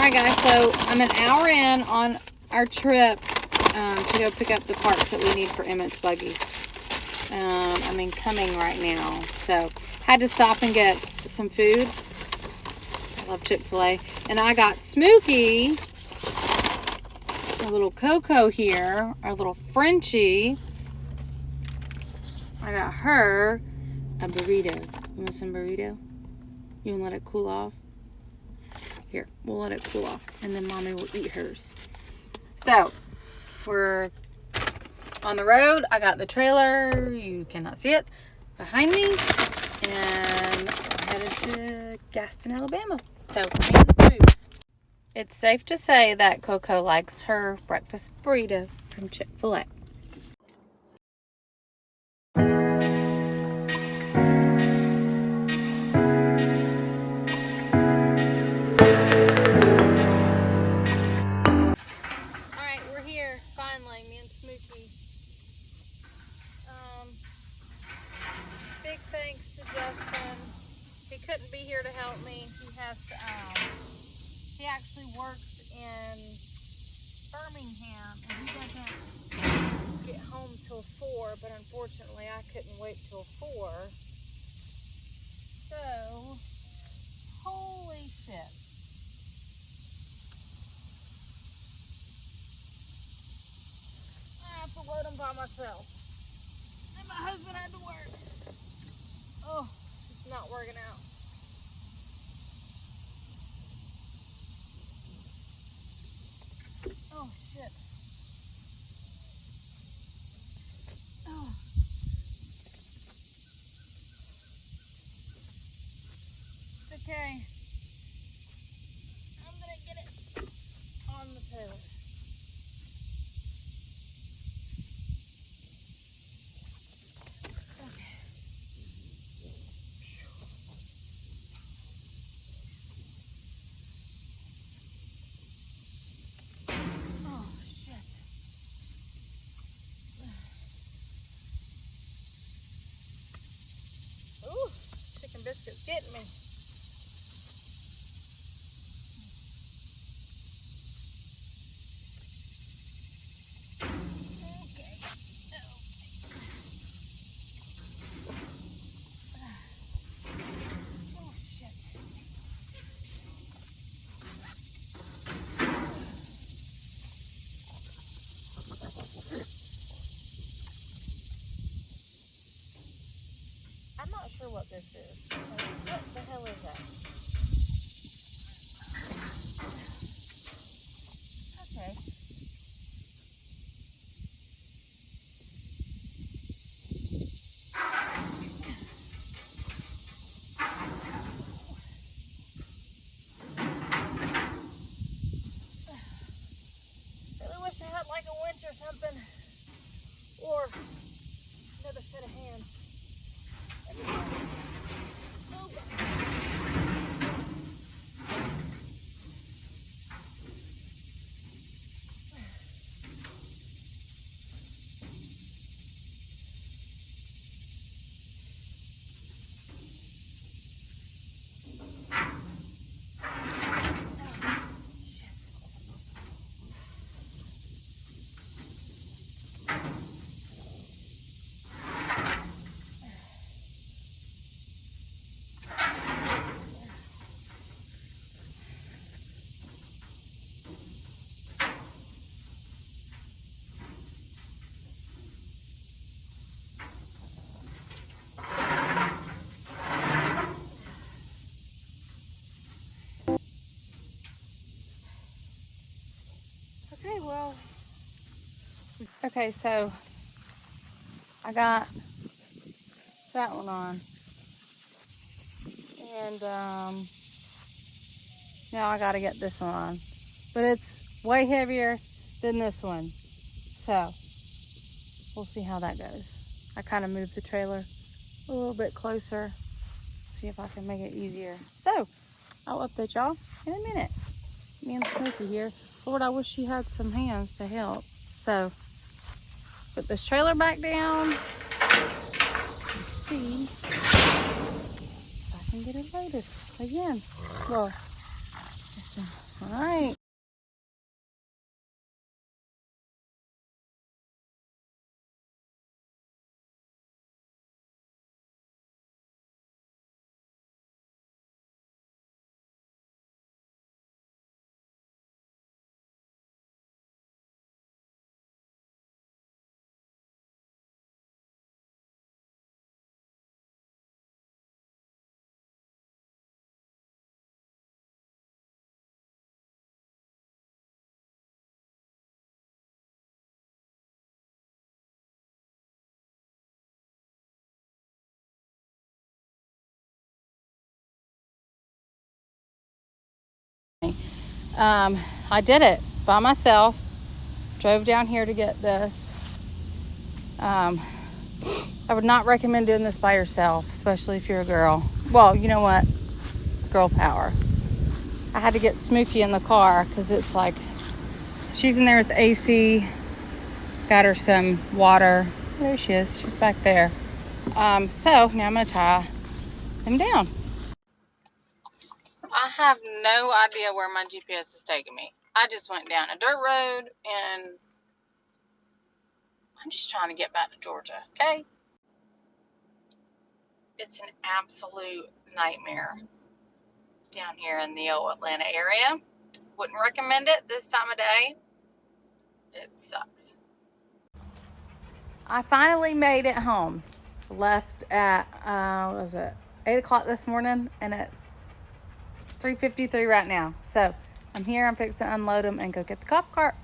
Alright guys, so I'm an hour in on our trip to go pick up the parts that we need for Emmett's buggy. Coming right now. So, had to stop and get some food. I love Chick-fil-A. And I got Smokey, a little Coco here, our little Frenchie. I got her a burrito. You want some burrito? You want to let it cool off? Here, we'll let it cool off, and then Mommy will eat hers. So, we're on the road. I got the trailer. You cannot see it behind me. And we're headed to Gaston, Alabama. So, me and the moves. It's safe to say that Coco likes her breakfast burrito from Chick-fil-A. Big thanks to Justin. He couldn't be here to help me. He actually works in Birmingham and he doesn't get home till 4, but unfortunately I couldn't wait till 4. So, holy shit. I have to load them by myself. And my husband had to work. Oh, it's not working out. Oh, shit. Oh. It's okay. I'm gonna get it on the trailer. Biscuits getting me. Okay. Oh shit. I'm not sure what this is. What the hell is that? Okay. Really wish I had like a winch or something. Or another set of hands. Oh, okay, well. Okay, so I got that one on. And now I gotta get this one on. But it's way heavier than this one. So we'll see how that goes. I kind of moved the trailer a little bit closer. See if I can make it easier. So I'll update y'all in a minute. Me and Smokey here. Lord, I wish she had some hands to help. So put this trailer back down. Let's see if I can get it loaded again. Well, All right. I did it by myself. Drove down here to get this. I would not recommend doing this by yourself, especially if you're a girl. Well, you know what? Girl power. I had to get Smokey in the car because it's like, she's in there with the AC. Got her some water. There she is. She's back there. So now I'm going to tie them down. I have no idea where my GPS is taking me. I just went down a dirt road and I'm just trying to get back to Georgia, okay? It's an absolute nightmare down here in the old Atlanta area. Wouldn't recommend it this time of day. It sucks. I finally made it home. Left at, what was it, 8 o'clock this morning, and it's 3:53 right now. So I'm here. I'm fixing to unload them and go get the golf cart.